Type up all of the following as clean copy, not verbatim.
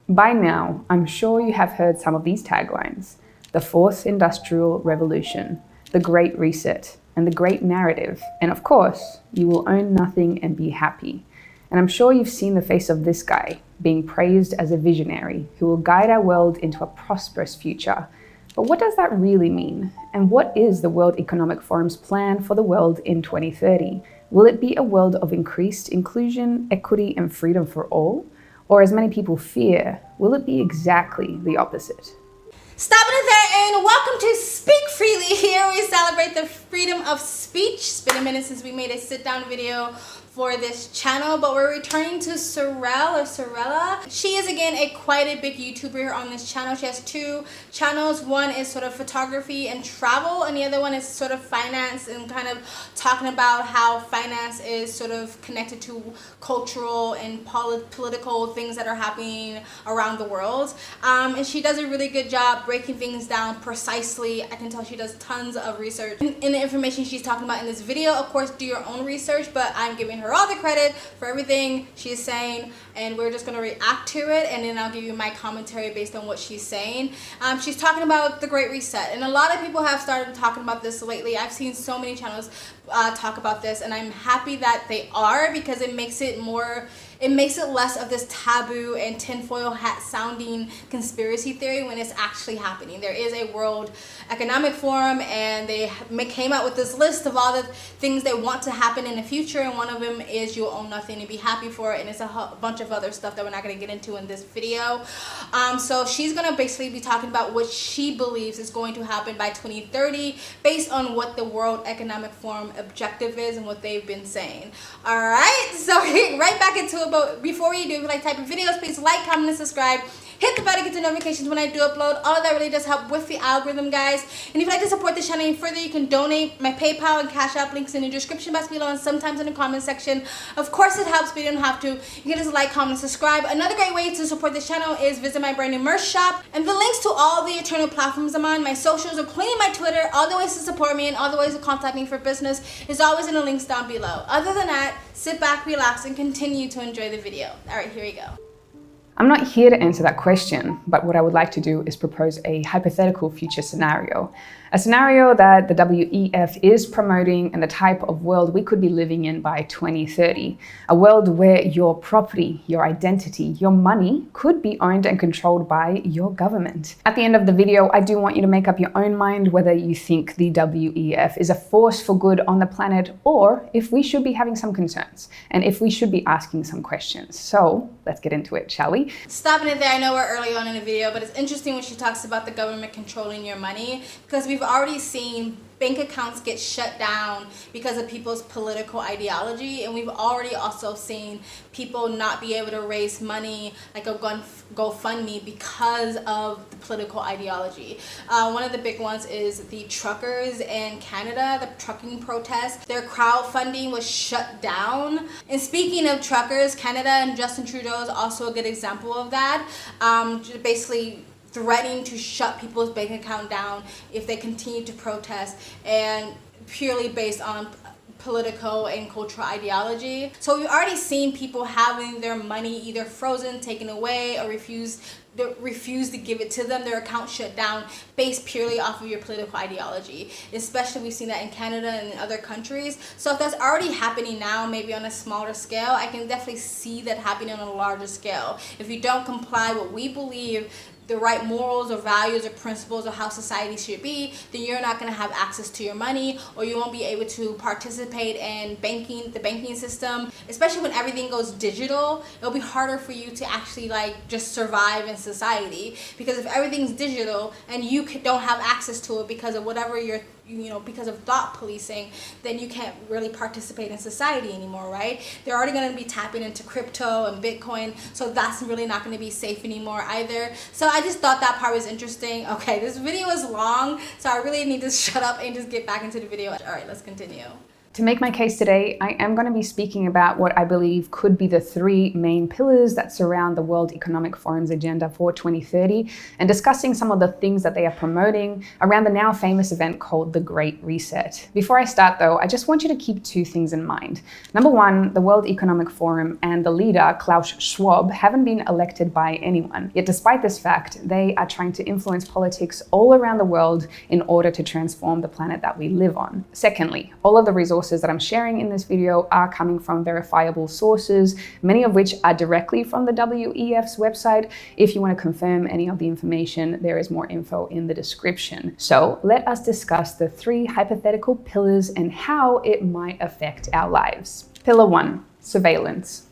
By now, I'm sure you have heard some of these taglines: the Fourth Industrial Revolution, the Great Reset, and the Great Narrative. And of course, you will own nothing and be happy. And I'm sure you've seen the face of this guy being praised as a visionary who will guide our world into a prosperous future. But what does that really mean? And what is the World Economic Forum's plan for the world in 2030? Will it be a world of increased inclusion, equity, and freedom for all? Or, as many people fear, will it be exactly the opposite? Stop it there and welcome to Speak Freely. Here we celebrate the freedom of speech. It's been a minute since we made a sit-down video for this channel, but we're returning to Sorelle. She is again quite a big YouTuber here on this channel. She has two channels. One is sort of photography and travel, and the other one is sort of finance and kind of talking about how finance is sort of connected to cultural and political things that are happening around the world. And she does a really good job breaking things down precisely. I can tell she does tons of research in the information she's talking about in this video. Of course, do your own research, but I'm giving her all the credit for everything she's saying, and we're just going to react to it, and then I'll give you my commentary based on what she's saying. She's talking about the Great Reset, and a lot of people have started talking about this lately. I've seen so many channels talk about this, and I'm happy that they are, because it makes it less of this taboo and tinfoil hat sounding conspiracy theory when it's actually happening. There is a World Economic Forum, and they came out with this list of all the things they want to happen in the future, and one of them is you'll own nothing and be happy for it, and it's a bunch of other stuff that we're not going to get into in this video. So she's going to basically be talking about what she believes is going to happen by 2030 based on what the World Economic Forum objective is and what they've been saying. Alright, so right back into it. But before you do, if you like type of videos, please like, comment, and subscribe. Hit the bell to get the notifications when I do upload. All of that really does help with the algorithm, guys. And if you'd like to support this channel any further, you can donate. My PayPal and Cash App links in the description box below and sometimes in the comment section. Of course, it helps, but you don't have to. You can just like, comment, and subscribe. Another great way to support this channel is visit my brand new merch shop. And the links to all the eternal platforms I'm on, my socials, including my Twitter, all the ways to support me and all the ways to contact me for business is always in the links down below. Other than that, sit back, relax, and continue to enjoy the video. Alright, here we go. I'm not here to answer that question, but what I would like to do is propose a hypothetical future scenario. A scenario that the WEF is promoting and the type of world we could be living in by 2030. A world where your property, your identity, your money could be owned and controlled by your government. At the end of the video, I do want you to make up your own mind whether you think the WEF is a force for good on the planet, or if we should be having some concerns and if we should be asking some questions. So let's get into it, shall we? Stopping it there, I know we're early on in the video, but it's interesting when she talks about the government controlling your money, because we've already seen bank accounts get shut down because of people's political ideology, and we've already also seen people not be able to raise money like a GoFundMe because of the political ideology. One of the big ones is the truckers in Canada, the trucking protests. Their crowdfunding was shut down. And speaking of truckers, Canada and Justin Trudeau is also a good example of that. Basically threatening to shut people's bank account down if they continue to protest, and purely based on political and cultural ideology. So we've already seen people having their money either frozen, taken away, or refuse to give it to them, their account shut down based purely off of your political ideology. Especially we've seen that in Canada and in other countries. So if that's already happening now, maybe on a smaller scale, I can definitely see that happening on a larger scale. If you don't comply with what we believe the right morals or values or principles of how society should be, then you're not going to have access to your money, or you won't be able to participate in the banking system. Especially when everything goes digital, it'll be harder for you to actually just survive in society, because if everything's digital and you don't have access to it because of whatever you're because of thought policing, then you can't really participate in society anymore, right? They're already going to be tapping into crypto and Bitcoin, so that's really not going to be safe anymore either. So I just thought that part was interesting. Okay, this video is long, so I really need to shut up and just get back into the video. All right, let's continue. To make my case today, I am going to be speaking about what I believe could be the three main pillars that surround the World Economic Forum's agenda for 2030 and discussing some of the things that they are promoting around the now famous event called the Great Reset. Before I start though, I just want you to keep two things in mind. Number one, the World Economic Forum and the leader, Klaus Schwab, haven't been elected by anyone. Yet despite this fact, they are trying to influence politics all around the world in order to transform the planet that we live on. Secondly, all of the resources that I'm sharing in this video are coming from verifiable sources, many of which are directly from the WEF's website. If you want to confirm any of the information, there is more info in the description. So let us discuss the three hypothetical pillars and how it might affect our lives. Pillar 1, surveillance.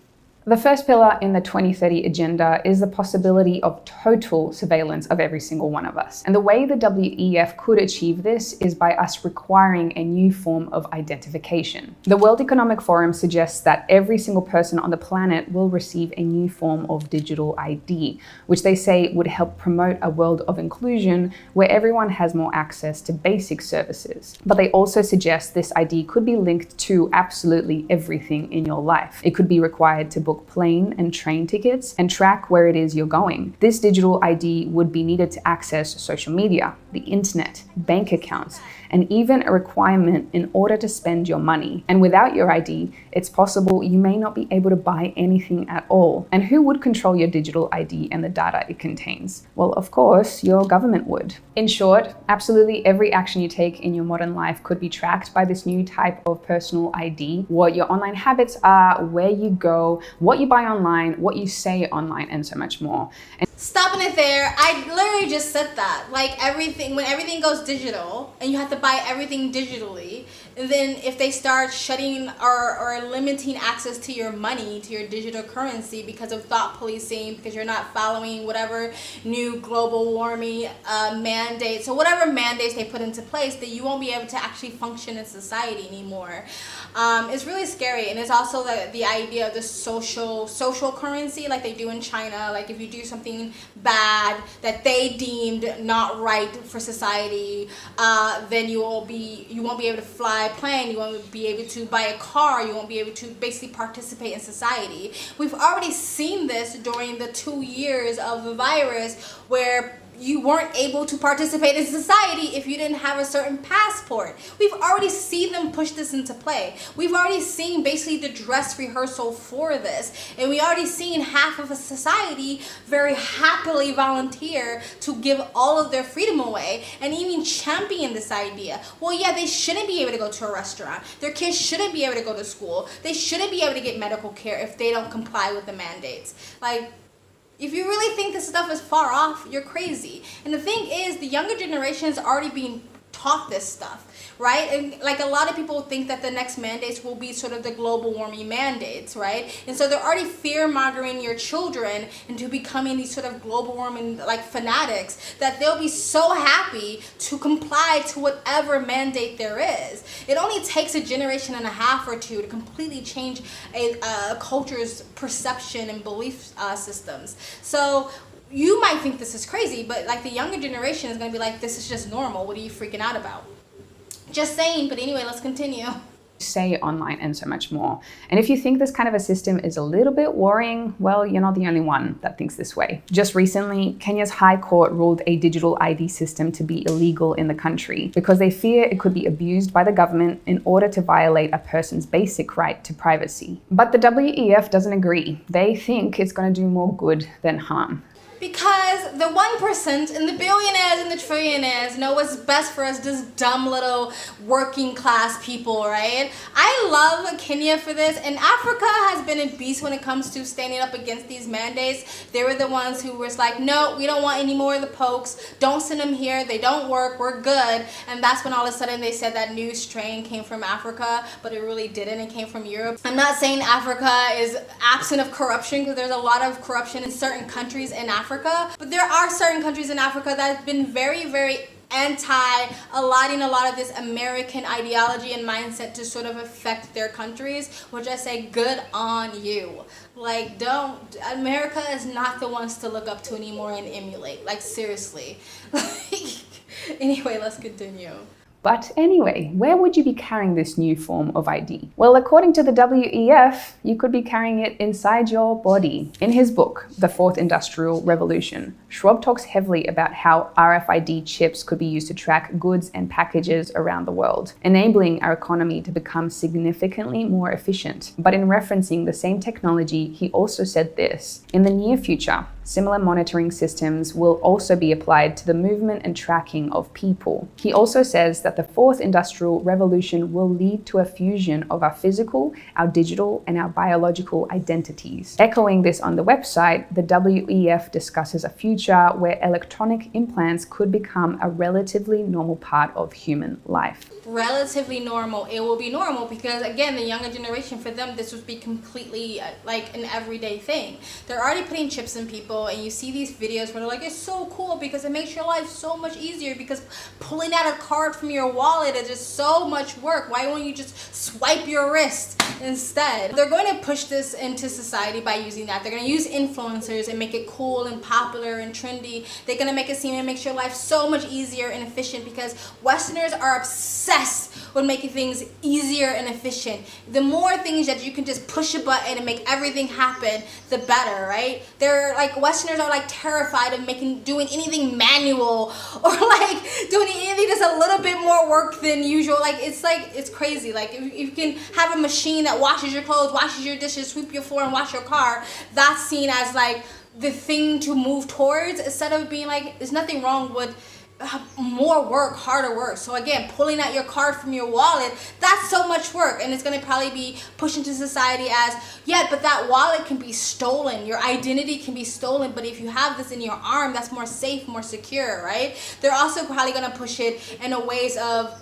The first pillar in the 2030 agenda is the possibility of total surveillance of every single one of us. And the way the WEF could achieve this is by us requiring a new form of identification. The World Economic Forum suggests that every single person on the planet will receive a new form of digital ID, which they say would help promote a world of inclusion where everyone has more access to basic services. But they also suggest this ID could be linked to absolutely everything in your life. It could be required to book plane and train tickets and track where it is you're going. This digital ID would be needed to access social media, the internet, bank accounts, and even a requirement in order to spend your money. And without your ID, it's possible you may not be able to buy anything at all. And who would control your digital ID and the data it contains? Well, of course, your government would. In short, absolutely every action you take in your modern life could be tracked by this new type of personal ID. What your online habits are, where you go, what you buy online, what you say online, and so much more. And stopping it there, I literally just said that. Like when everything goes digital and you have to buy everything digitally, and then if they start shutting or limiting access to your money, to your digital currency because of thought policing, because you're not following whatever new global warming mandates or whatever mandates they put into place, that you won't be able to actually function in society anymore. It's really scary. And it's also the idea of the social currency like they do in China. Like if you do something bad that they deemed not right for society, then you won't be able to fly a plane, you won't be able to buy a car, you won't be able to basically participate in society. We've already seen this during the 2 years of the virus where you weren't able to participate in society if you didn't have a certain passport. We've already seen them push this into play. We've already seen basically the dress rehearsal for this. And we already seen half of a society very happily volunteer to give all of their freedom away and even champion this idea. Well, yeah, they shouldn't be able to go to a restaurant. Their kids shouldn't be able to go to school. They shouldn't be able to get medical care if they don't comply with the mandates. Like, if you really think this stuff is far off, you're crazy. And the thing is, the younger generation is already being taught this stuff, right? And like a lot of people think that the next mandates will be sort of the global warming mandates, right? And so they're already fear-mongering your children into becoming these sort of global warming like fanatics that they'll be so happy to comply to whatever mandate there is. It only takes a generation and a half or two to completely change a culture's perception and belief systems. So you might think this is crazy, but like the younger generation is going to be like, this is just normal. What are you freaking out about? Just saying. But anyway, let's continue. Say online and so much more. And if you think this kind of a system is a little bit worrying, well, you're not the only one that thinks this way. Just recently, Kenya's High Court ruled a digital ID system to be illegal in the country because they fear it could be abused by the government in order to violate a person's basic right to privacy. But the WEF doesn't agree. They think it's going to do more good than harm. Because the 1% and the billionaires and the trillionaires know what's best for us, this dumb little working class people, right? I love Kenya for this, and Africa has been a beast when it comes to standing up against these mandates. They were the ones who was like, no, we don't want any more of the pokes. Don't send them here. They don't work. We're good. And that's when all of a sudden they said that new strain came from Africa, but it really didn't. It came from Europe. I'm not saying Africa is absent of corruption, because there's a lot of corruption in certain countries in Africa, but there are certain countries in Africa that have been very, very allowing a lot of this American ideology and mindset to sort of affect their countries, which I say good on you. Like, America is not the ones to look up to anymore and emulate. Like, seriously. Anyway, let's continue. But anyway, where would you be carrying this new form of ID? Well, according to the WEF, you could be carrying it inside your body. In his book, The Fourth Industrial Revolution, Schwab talks heavily about how RFID chips could be used to track goods and packages around the world, enabling our economy to become significantly more efficient. But in referencing the same technology, he also said this: in the near future, similar monitoring systems will also be applied to the movement and tracking of people. He also says that the fourth industrial revolution will lead to a fusion of our physical, our digital, and our biological identities. Echoing this on the website, the WEF discusses a future where electronic implants could become a relatively normal part of human life. Relatively normal. It will be normal because, again, the younger generation, for them, this would be completely like an everyday thing. They're already putting chips in people, and you see these videos where they're like, it's so cool because it makes your life so much easier, because pulling out a card from your wallet is just so much work. Why won't you just swipe your wrist instead? They're going to push this into society by using that. They're going to use influencers and make it cool and popular and trendy. They're going to make it seem it makes your life so much easier and efficient, because Westerners are obsessed with making things easier and efficient. The more things that you can just push a button and make everything happen, the better, right? They're like, Westerners are like terrified of doing anything manual, or like doing anything that's a little bit more work than usual. It's crazy. Like, if you can have a machine that washes your clothes, washes your dishes, sweep your floor, and wash your car, that's seen as like the thing to move towards, instead of being like, there's nothing wrong with more work, harder work. So again, pulling out your card from your wallet, that's so much work, and it's going to probably be pushed into society as, yeah, but that wallet can be stolen, your identity can be stolen, but if you have this in your arm, that's more safe, more secure, right? They're also probably going to push it in a ways of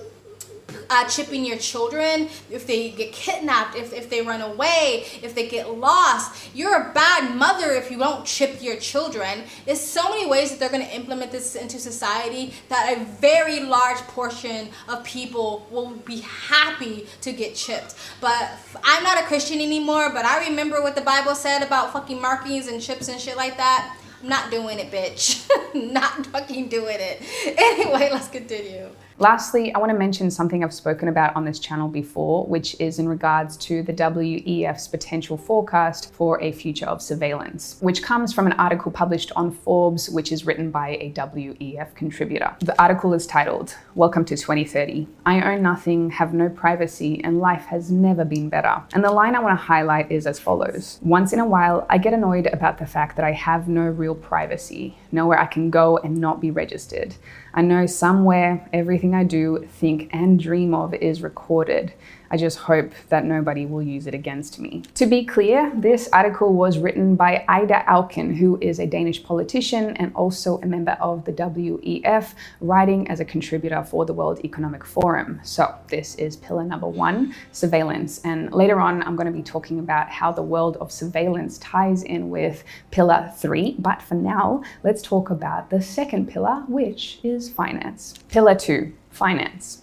chipping your children if they get kidnapped, if they run away, if they get lost. You're a bad mother if you don't chip your children. There's so many ways that they're going to implement this into society that a very large portion of people will be happy to get chipped. But I'm not a Christian anymore, but I remember what the Bible said about fucking markings and chips and shit like that. I'm not doing it, bitch. Not fucking doing it. Anyway, let's continue. Lastly, I want to mention something I've spoken about on this channel before, which is in regards to the WEF's potential forecast for a future of surveillance, which comes from an article published on Forbes, which is written by a WEF contributor. The article is titled, "Welcome to 2030. I own nothing, have no privacy, and life has never been better." And the line I want to highlight is as follows: "Once in a while, I get annoyed about the fact that I have no real privacy, nowhere I can go and not be registered. I know somewhere everything I do, think, and dream of is recorded. I just hope that nobody will use it against me." To be clear, this article was written by Ida Auken, who is a Danish politician and also a member of the WEF, writing as a contributor for the World Economic Forum. So this is pillar number 1, surveillance. And later on, I'm going to be talking about how the world of surveillance ties in with pillar 3. But for now, let's talk about the second pillar, which is finance. Pillar 2, finance.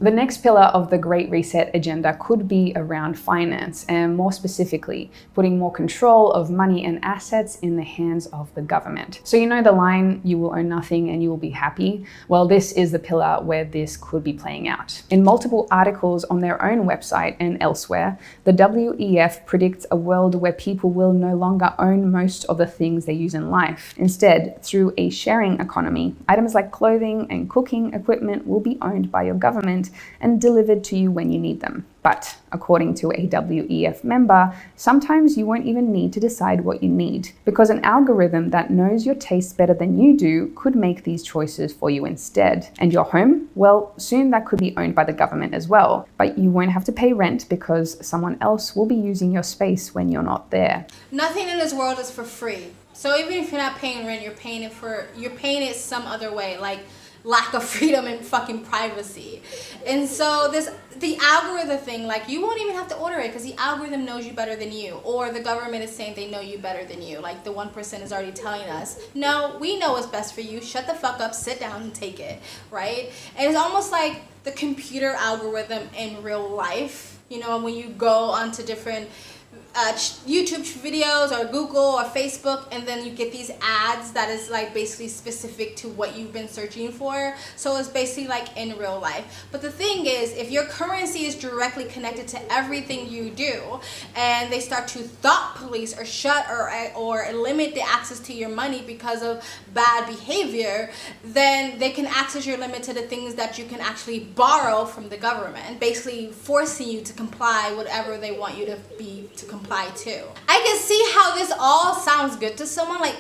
The next pillar of the Great Reset agenda could be around finance, and more specifically, putting more control of money and assets in the hands of the government. So you know the line, "You will own nothing and you will be happy"? Well, this is the pillar where this could be playing out. In multiple articles on their own website and elsewhere, the WEF predicts a world where people will no longer own most of the things they use in life. Instead, through a sharing economy, items like clothing and cooking equipment will be owned by your government and delivered to you when you need them. But according to a WEF member, sometimes you won't even need to decide what you need, because an algorithm that knows your tastes better than you do could make these choices for you instead. And your home? Well, soon that could be owned by the government as well, but you won't have to pay rent because someone else will be using your space when you're not there. Nothing in this world is for free. So even if you're not paying rent, you're paying it some other way, like lack of freedom and fucking privacy. And so the algorithm thing, like, you won't even have to order it because the algorithm knows you better than you, or the government is saying they know you better than you. Like the 1% is already telling us, no, we know what's best for you. Shut the fuck up, sit down and take it, right? And it's almost like the computer algorithm in real life. You know, when you go onto different YouTube videos or Google or Facebook, and then you get these ads that is like basically specific to what you've been searching for. So it's basically like in real life. But the thing is, if your currency is directly connected to everything you do, and they start to thought police or shut or limit the access to your money because of bad behavior, then they can access your limit to the things that you can actually borrow from the government, basically forcing you to comply whatever they want you to comply to. I can see how this all sounds good to someone. Like,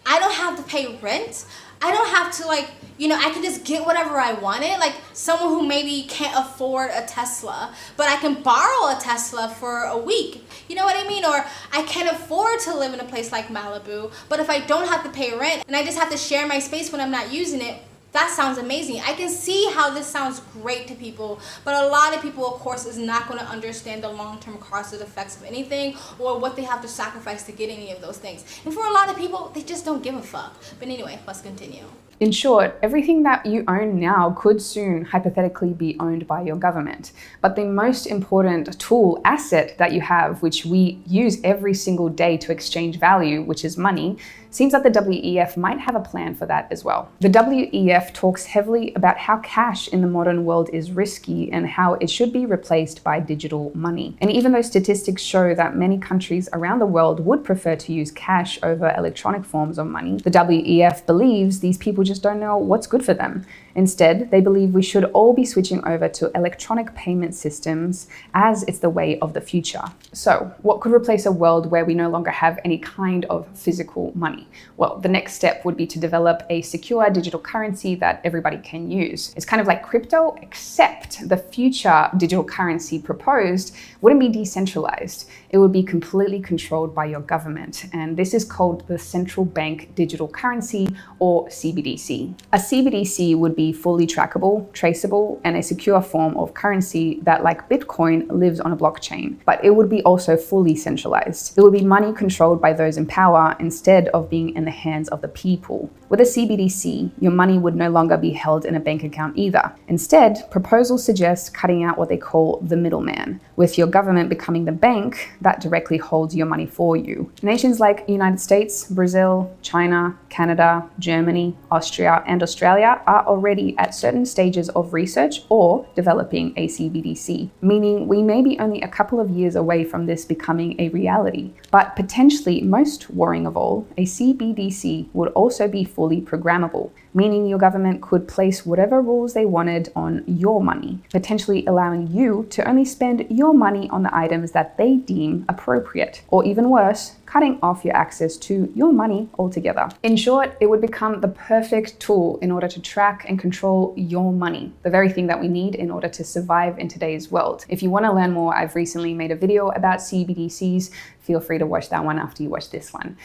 I don't have to pay rent. I don't have to, like, you know, I can just get whatever I wanted. Like someone who maybe can't afford a Tesla, but I can borrow a Tesla for a week. You know what I mean? Or I can't afford to live in a place like Malibu, but if I don't have to pay rent and I just have to share my space when I'm not using it, that sounds amazing. I can see how this sounds great to people, but a lot of people, of course, is not going to understand the long-term causes effects of anything or what they have to sacrifice to get any of those things. And for a lot of people, they just don't give a fuck. But anyway, let's continue. In short, everything that you own now could soon hypothetically be owned by your government. But the most important tool, asset that you have, which we use every single day to exchange value, which is money, seems that the WEF might have a plan for that as well. The WEF talks heavily about how cash in the modern world is risky and how it should be replaced by digital money. And even though statistics show that many countries around the world would prefer to use cash over electronic forms of money, the WEF believes these people just don't know what's good for them. Instead, they believe we should all be switching over to electronic payment systems as it's the way of the future. So, what could replace a world where we no longer have any kind of physical money? Well, the next step would be to develop a secure digital currency that everybody can use. It's kind of like crypto, except the future digital currency proposed wouldn't be decentralized. It would be completely controlled by your government. And this is called the central bank digital currency, or CBDC. A CBDC would be fully trackable, traceable, and a secure form of currency that, like Bitcoin, lives on a blockchain. But it would be also fully centralized. It would be money controlled by those in power instead of being in the hands of the people. With a CBDC, your money would no longer be held in a bank account either. Instead, proposals suggest cutting out what they call the middleman, with your government becoming the bank that directly holds your money for you. Nations like United States, Brazil, China, Canada, Germany, Austria, and Australia are already at certain stages of research or developing a CBDC, meaning we may be only a couple of years away from this becoming a reality. But potentially, most worrying of all, a CBDC would also be fully programmable, meaning your government could place whatever rules they wanted on your money, potentially allowing you to only spend your money on the items that they deem appropriate, or even worse, cutting off your access to your money altogether. In short, it would become the perfect tool in order to track and control your money, the very thing that we need in order to survive in today's world. If you want to learn more, I've recently made a video about CBDCs. Feel free to watch that one after you watch this one.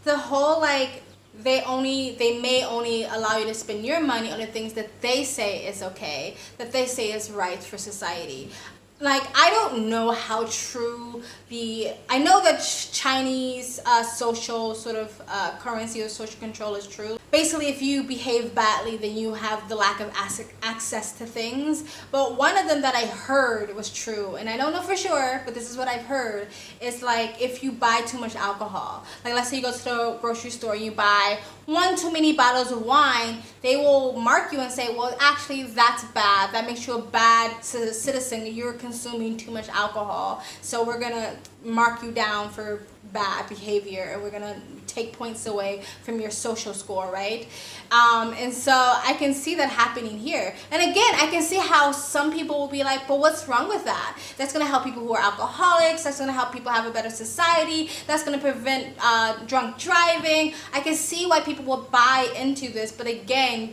The whole they may only allow you to spend your money on the things that they say is okay, that they say is right for society. Like, I don't know how true I know that Chinese social sort of currency or social control is true. Basically, if you behave badly, then you have the lack of access to things. But one of them that I heard was true, and I don't know for sure, but this is what I've heard, is like if you buy too much alcohol. Like, let's say you go to the grocery store and you buy one too many bottles of wine, they will mark you and say, well, actually, that's bad. That makes you a bad citizen. You're consuming too much alcohol. So we're going to mark you down for bad behavior, and we're going to take points away from your social score, right? And so I can see that happening here. And again, I can see how some people will be like, but what's wrong with that? That's going to help people who are alcoholics. That's going to help people have a better society. That's going to prevent drunk driving. I can see why people will buy into this. But again,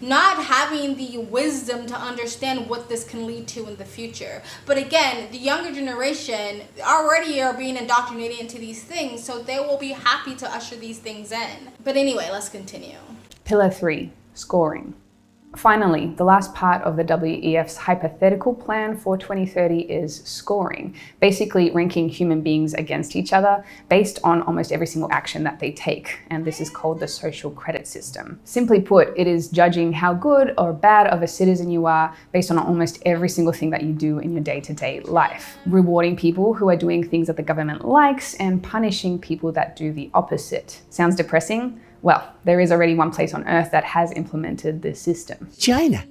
not having the wisdom to understand what this can lead to in the future. But again, the younger generation already are being indoctrinated into these things, so they will be happy to usher these things in. But anyway, let's continue. Pillar 3, scoring. Finally, the last part of the WEF's hypothetical plan for 2030 is scoring, basically ranking human beings against each other based on almost every single action that they take, and this is called the social credit system. Simply put, it is judging how good or bad of a citizen you are based on almost every single thing that you do in your day-to-day life, rewarding people who are doing things that the government likes and punishing people that do the opposite. Sounds depressing? Well, there is already one place on Earth that has implemented this system. China.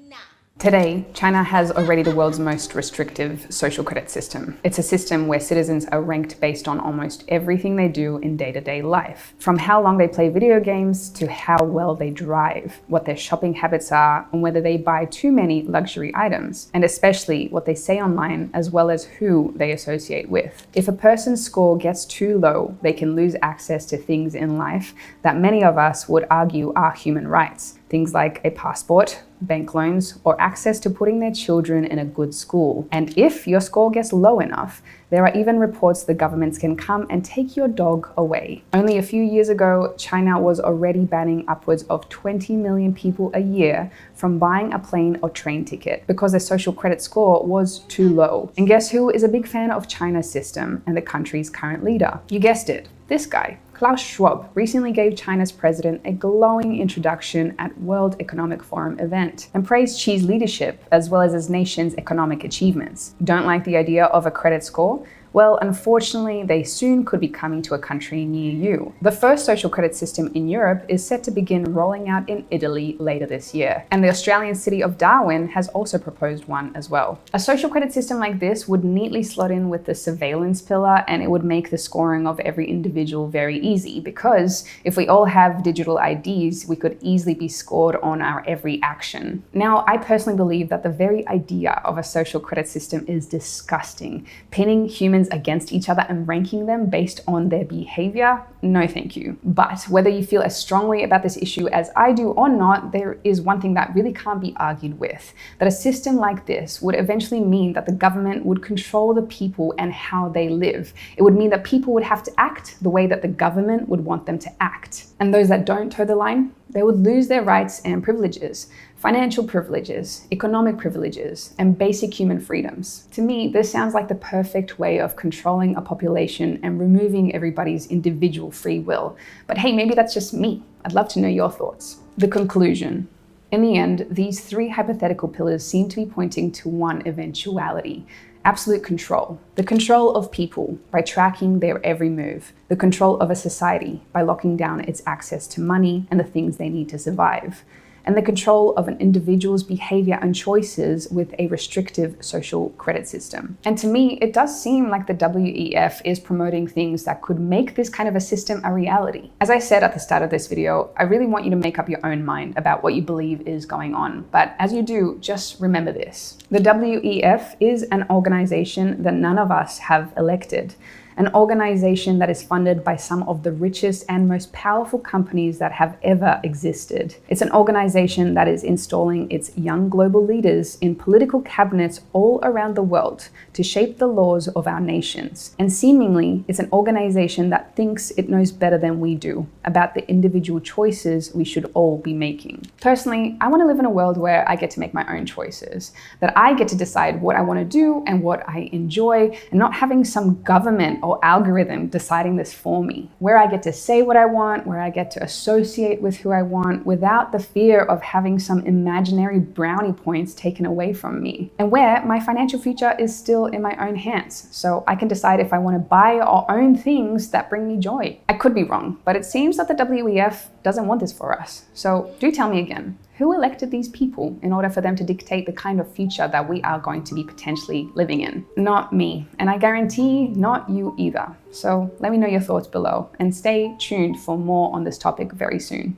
Today, China has already the world's most restrictive social credit system. It's a system where citizens are ranked based on almost everything they do in day-to-day life. From how long they play video games to how well they drive, what their shopping habits are, and whether they buy too many luxury items, and especially what they say online as well as who they associate with. If a person's score gets too low, they can lose access to things in life that many of us would argue are human rights. Things like a passport, bank loans, or access to putting their children in a good school. And if your score gets low enough, there are even reports the governments can come and take your dog away. Only a few years ago, China was already banning upwards of 20 million people a year from buying a plane or train ticket because their social credit score was too low. And guess who is a big fan of China's system and the country's current leader? You guessed it, this guy. Klaus Schwab recently gave China's president a glowing introduction at World Economic Forum event and praised Xi's leadership as well as his nation's economic achievements. Don't like the idea of a credit score? Well, unfortunately, they soon could be coming to a country near you. The first social credit system in Europe is set to begin rolling out in Italy later this year. And the Australian city of Darwin has also proposed one as well. A social credit system like this would neatly slot in with the surveillance pillar, and it would make the scoring of every individual very easy because if we all have digital IDs, we could easily be scored on our every action. Now, I personally believe that the very idea of a social credit system is disgusting. Pinning humans against each other and ranking them based on their behavior? No, thank you. But whether you feel as strongly about this issue as I do or not, there is one thing that really can't be argued with, that a system like this would eventually mean that the government would control the people and how they live. It would mean that people would have to act the way that the government would want them to act. And those that don't toe the line, they would lose their rights and privileges. Financial privileges, economic privileges, and basic human freedoms. To me, this sounds like the perfect way of controlling a population and removing everybody's individual free will. But hey, maybe that's just me. I'd love to know your thoughts. The conclusion. In the end, these three hypothetical pillars seem to be pointing to one eventuality: absolute control. The control of people by tracking their every move. The control of a society by locking down its access to money and the things they need to survive. And the control of an individual's behavior and choices with a restrictive social credit system. And to me, it does seem like the WEF is promoting things that could make this kind of a system a reality. As I said at the start of this video, I really want you to make up your own mind about what you believe is going on. But as you do, just remember this. The WEF is an organization that none of us have elected. An organization that is funded by some of the richest and most powerful companies that have ever existed. It's an organization that is installing its young global leaders in political cabinets all around the world to shape the laws of our nations. And seemingly, it's an organization that thinks it knows better than we do about the individual choices we should all be making. Personally, I want to live in a world where I get to make my own choices, that I get to decide what I want to do and what I enjoy, and not having some government or algorithm deciding this for me, where I get to say what I want, where I get to associate with who I want without the fear of having some imaginary brownie points taken away from me, and where my financial future is still in my own hands, so I can decide if I want to buy or own things that bring me joy. I could be wrong, but it seems that the WEF doesn't want this for us. So do tell me again, who elected these people in order for them to dictate the kind of future that we are going to be potentially living in? Not me, and I guarantee not you either. So let me know your thoughts below and stay tuned for more on this topic very soon.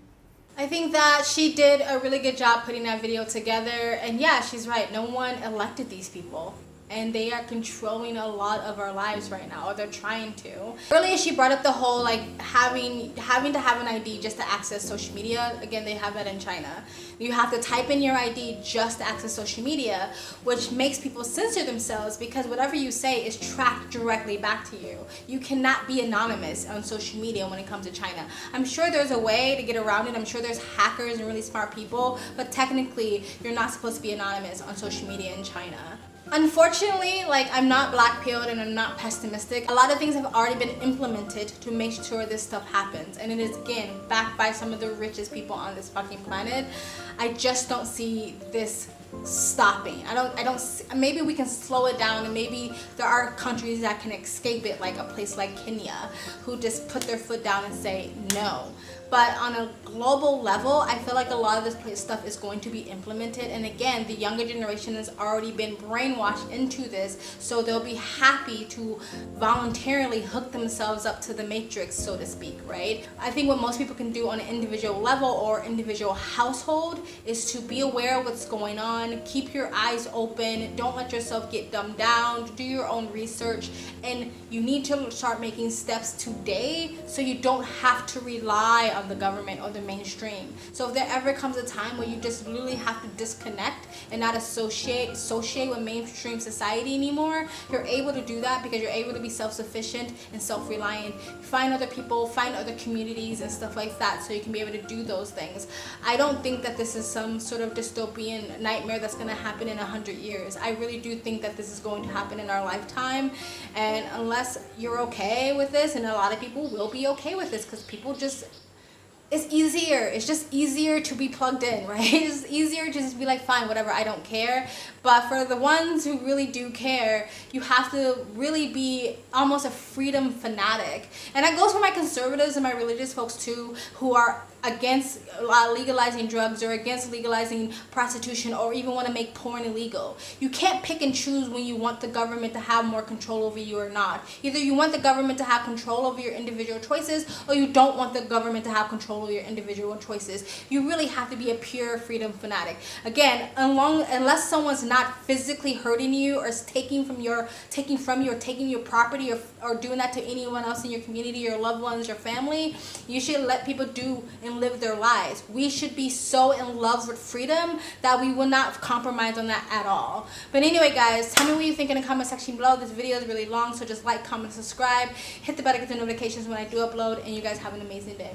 I think that she did a really good job putting that video together, and yeah, she's right. No one elected these people. and they are controlling a lot of our lives right now, or they're trying to. Earlier she brought up the whole like having to have an ID just to access social media. Again, they have that in China. You have to type in your ID just to access social media, which makes people censor themselves because whatever you say is tracked directly back to you. You cannot be anonymous on social media when it comes to China. I'm sure there's a way to get around it. I'm sure there's hackers and really smart people, but technically you're not supposed to be anonymous on social media in China. Unfortunately, like, I'm not black-pilled and I'm not pessimistic. A lot of things have already been implemented to make sure this stuff happens, and it is, again, backed by some of the richest people on this fucking planet. I just don't see this stopping. I don't maybe we can slow it down, and maybe there are countries that can escape it, like a place like Kenya, who just put their foot down and say no. But on a global level, I feel like a lot of this stuff is going to be implemented. And again, the younger generation has already been brainwashed into this, so they'll be happy to voluntarily hook themselves up to the matrix, so to speak, right? I think what most people can do on an individual level or individual household is to be aware of what's going on, keep your eyes open, don't let yourself get dumbed down, do your own research, and you need to start making steps today so you don't have to rely on the government or the mainstream. So if there ever comes a time where you just literally have to disconnect and not associate with mainstream society anymore, you're able to do that because you're able to be self-sufficient and self-reliant. Find other people, find other communities and stuff like that, so you can be able to do those things. I don't think that this is some sort of dystopian nightmare that's going to happen in 100 years. I really do think that this is going to happen in our lifetime, and unless you're okay with this, and a lot of people will be okay with this because people just, it's easier. It's just easier to be plugged in, right? It's easier to just be like, fine, whatever, I don't care. But for the ones who really do care, you have to really be almost a freedom fanatic. And that goes for my conservatives and my religious folks too, who are against legalizing drugs or against legalizing prostitution or even want to make porn illegal. You can't pick and choose when you want the government to have more control over you or not. Either you want the government to have control over your individual choices, or you don't want the government to have control over your individual choices. You really have to be a pure freedom fanatic. Again, unless someone's not physically hurting you or taking your property or doing that to anyone else in your community, your loved ones, your family, you should let people do and live their lives. We should be so in love with freedom that we will not compromise on that at all. But anyway, guys, tell me what you think in the comment section below. This video is really long, so just like, comment, subscribe, hit the bell to get the notifications when I do upload, and you guys have an amazing day.